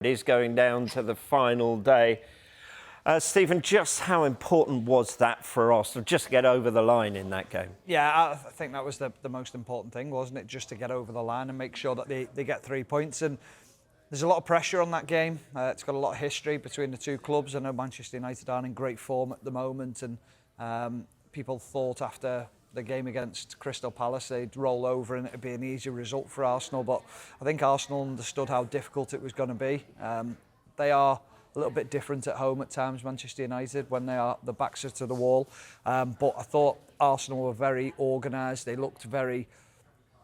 It is going down to the final day. Stephen, just how important was that for Arsenal, just to get over the line in that game? Yeah, I think that was the most important thing, wasn't it? Just to get over the line and make sure that they get 3 points. And there's a lot of pressure on that game. It's got a lot of history between the two clubs. I know Manchester United are in great form at the moment, and people thought after the game against Crystal Palace they'd roll over and it'd be an easy result for Arsenal, but I think Arsenal understood how difficult it was going to be. They are a little bit different at home at times, Manchester United, when the backs are to the wall, but I thought Arsenal were very organised. They looked very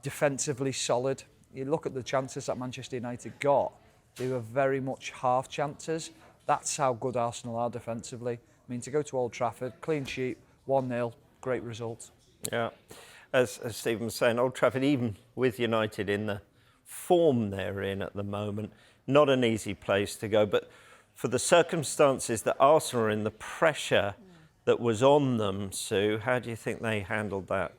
defensively solid. You look at the chances that Manchester United got, they were very much half chances. That's how good Arsenal are defensively. I mean, to go to Old Trafford, clean sheet, 1-0, great result. Yeah, as Stephen was saying, Old Trafford, even with United in the form they're in at the moment, not an easy place to go. But for the circumstances that Arsenal are in, the pressure that was on them, Sue, how do you think they handled that?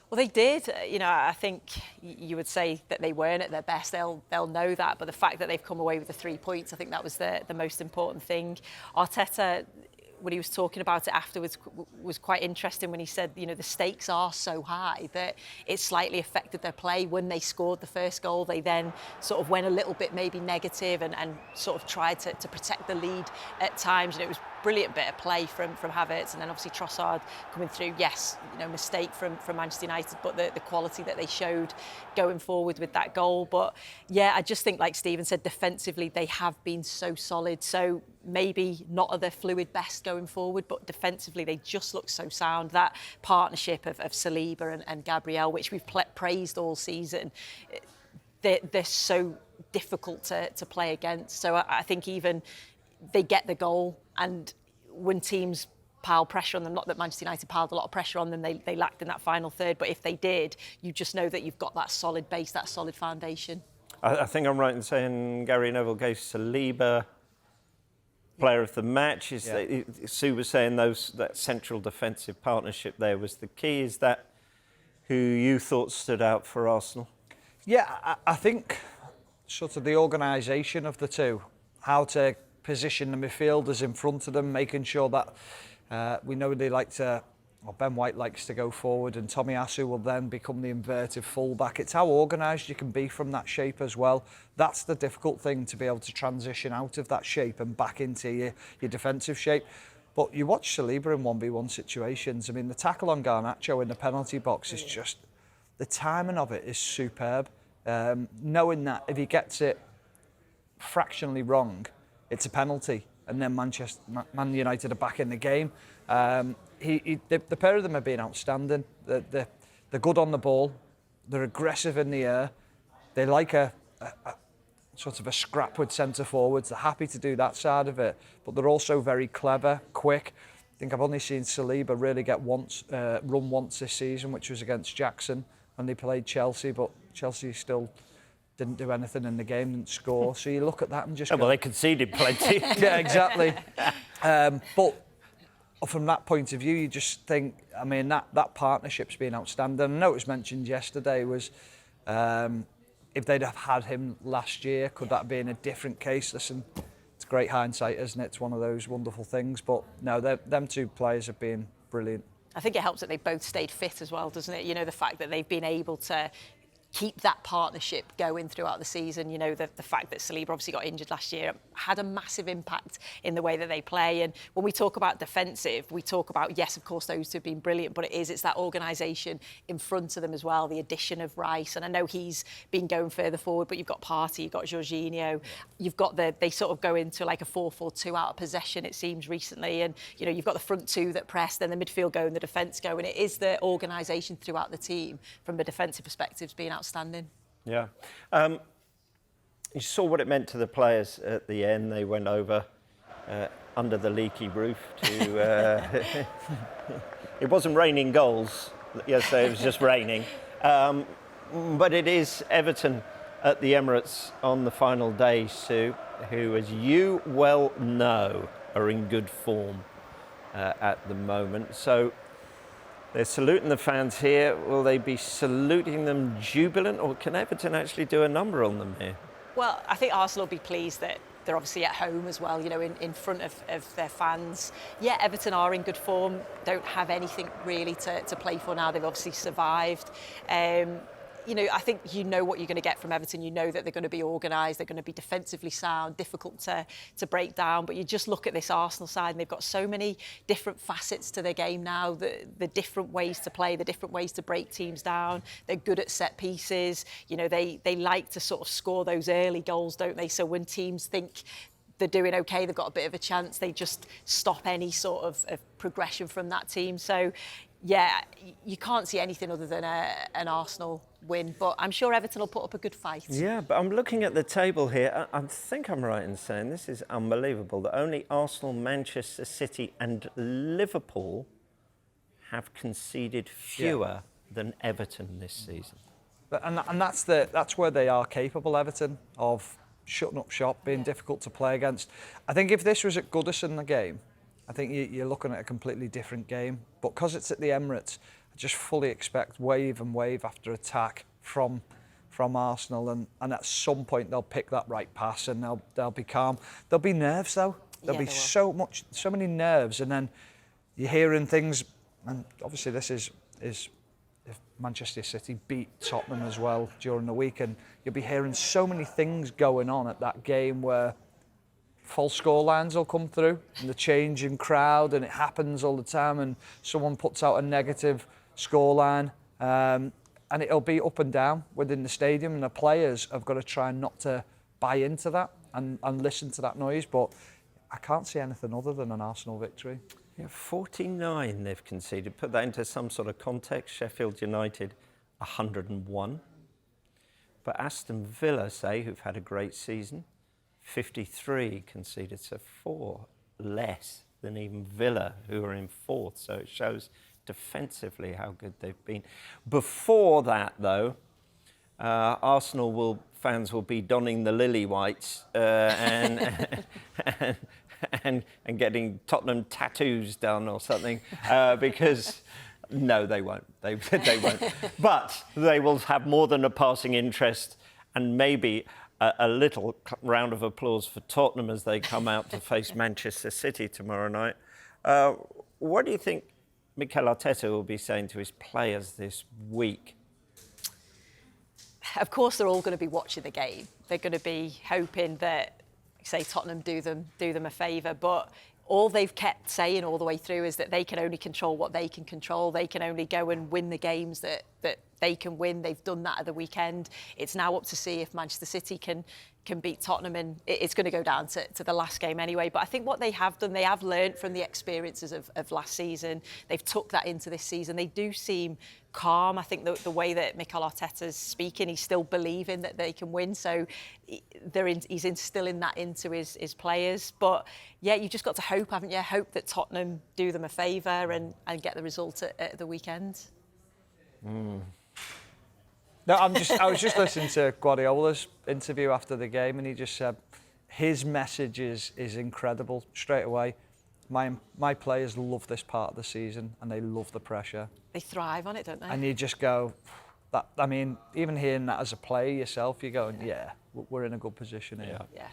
Well, they did. You know, I think you would say that they weren't at their best. They'll know that. But the fact that they've come away with the 3 points, I think that was the most important thing. Arteta, when he was talking about it afterwards, was quite interesting when he said, you know, the stakes are so high that it slightly affected their play. When they scored the first goal, they then sort of went a little bit maybe negative and sort of tried to protect the lead at times. And it was brilliant bit of play from Havertz, and then obviously Trossard coming through. Yes, you know, mistake from Manchester United, but the quality that they showed going forward with that goal. But yeah, I just think, like Stephen said, defensively they have been so solid. So maybe not at their fluid best going forward, but defensively they just look so sound. That partnership of Saliba and Gabriel, which we've praised all season, they're so difficult to play against. So I think even they get the goal, and when teams pile pressure on them, not that Manchester United piled a lot of pressure on them, they lacked in that final third, but if they did, you just know that you've got that solid base, that solid foundation. I think I'm right in saying Gary Neville gave Saliba player of the match. Sue was saying that central defensive partnership there was the key. Is that who you thought stood out for Arsenal? Yeah, I think sort of the organisation of the two, how to position the midfielders in front of them, making sure that we know they like to, or Ben White likes to go forward, and Tomiyasu will then become the inverted fullback. It's how organised you can be from that shape as well. That's the difficult thing, to be able to transition out of that shape and back into your defensive shape. But you watch Saliba in 1v1 situations. I mean, the tackle on Garnacho in the penalty box is just, the timing of it is superb. Knowing that if he gets it fractionally wrong, it's a penalty, and then Man United are back in the game. The pair of them have been outstanding. They're good on the ball. They're aggressive in the air. They like a sort of a scrap with centre forwards. They're happy to do that side of it, but they're also very clever, quick. I think I've only seen Saliba really get run once this season, which was against Jackson when they played Chelsea, but Chelsea still didn't do anything in the game, didn't score. So you look at that and just well, they conceded plenty. Yeah, exactly. But from that point of view, you just think, I mean, that partnership's been outstanding. I know it was mentioned yesterday was if they'd have had him last year, could that have been a different case? Listen, it's great hindsight, isn't it? It's one of those wonderful things. But no, them two players have been brilliant. I think it helps that they both stayed fit as well, doesn't it? You know, the fact that they've been able to keep that partnership going throughout the season. You know, the fact that Saliba obviously got injured last year had a massive impact in the way that they play. And when we talk about defensive, we talk about, yes, of course, those two have been brilliant, but it's that organisation in front of them as well, the addition of Rice. And I know he's been going further forward, but you've got Partey, you've got Jorginho, you've got they sort of go into like a 4-4-2 out of possession, it seems, recently. And, you know, you've got the front two that press, then the midfield go and the defence go. And it is the organisation throughout the team from a defensive perspective being outstanding. Yeah. You saw what it meant to the players at the end. They went over under the leaky roof to... It wasn't raining goals yesterday, it was just raining. But it is Everton at the Emirates on the final day, Sue, who, as you well know, are in good form at the moment. So they're saluting the fans here. Will they be saluting them jubilant, or can Everton actually do a number on them here? Well, I think Arsenal will be pleased that they're obviously at home as well, you know, in front of their fans. Yeah, Everton are in good form, don't have anything really to play for now. They've obviously survived. You know, I think you know what you're going to get from Everton. You know that they're going to be organised, they're going to be defensively sound, difficult to break down. But you just look at this Arsenal side and they've got so many different facets to their game now, the different ways to play, the different ways to break teams down. They're good at set pieces. You know, they like to sort of score those early goals, don't they? So when teams think they're doing okay, they've got a bit of a chance, they just stop any sort of progression from that team. So, yeah, you can't see anything other than an Arsenal win, but I'm sure Everton will put up a good fight. Yeah, but I'm looking at the table here. I think I'm right in saying this is unbelievable that only Arsenal, Manchester City and Liverpool have conceded fewer than Everton this season. And that's where they are capable, Everton, of shutting up shop, being difficult to play against. I think if this was at Goodison, the game, I think you're looking at a completely different game. But because it's at the Emirates, I just fully expect wave and wave after attack from Arsenal, and at some point they'll pick that right pass and they'll be calm. There'll be nerves though. There'll be so many nerves, and then you're hearing things. And obviously this is if Manchester City beat Tottenham as well during the week, and you'll be hearing so many things going on at that game where false score lines will come through and the change in crowd, and it happens all the time, and someone puts out a negative score line, and it'll be up and down within the stadium, and the players have got to try not to buy into that and listen to that noise. But I can't see anything other than an Arsenal victory. Yeah, 49 they've conceded. Put that into some sort of context. Sheffield United, 101. But Aston Villa, say, who've had a great season, 53 conceded, so 4 less than even Villa, who are in 4th. So it shows defensively how good they've been. Before that, though, Arsenal fans will be donning the lily whites and getting Tottenham tattoos done or something, because no, they won't. They won't. But they will have more than a passing interest, and maybe a little round of applause for Tottenham as they come out to face Manchester City tomorrow night. What do you think Mikel Arteta will be saying to his players this week? Of course, they're all going to be watching the game. They're going to be hoping that, say, Tottenham do them a favour, but all they've kept saying all the way through is that they can only control what they can control. They can only go and win the games that they can win. They've done that at the weekend. It's now up to see if Manchester City can beat Tottenham, and it's going to go down to the last game anyway. But I think what they have done, they have learnt from the experiences of last season. They've took that into this season. They do seem calm. I think the way that Mikel Arteta's speaking, he's still believing that they can win. So he's instilling that into his players. But yeah, you've just got to hope, haven't you? Hope that Tottenham do them a favour and get the result at the weekend. No, I was just listening to Guardiola's interview after the game, and he just said his message is incredible straight away. My players love this part of the season, and they love the pressure. They thrive on it, don't they? And you just go, even hearing that as a player yourself, you're going, yeah, we're in a good position here. Yeah.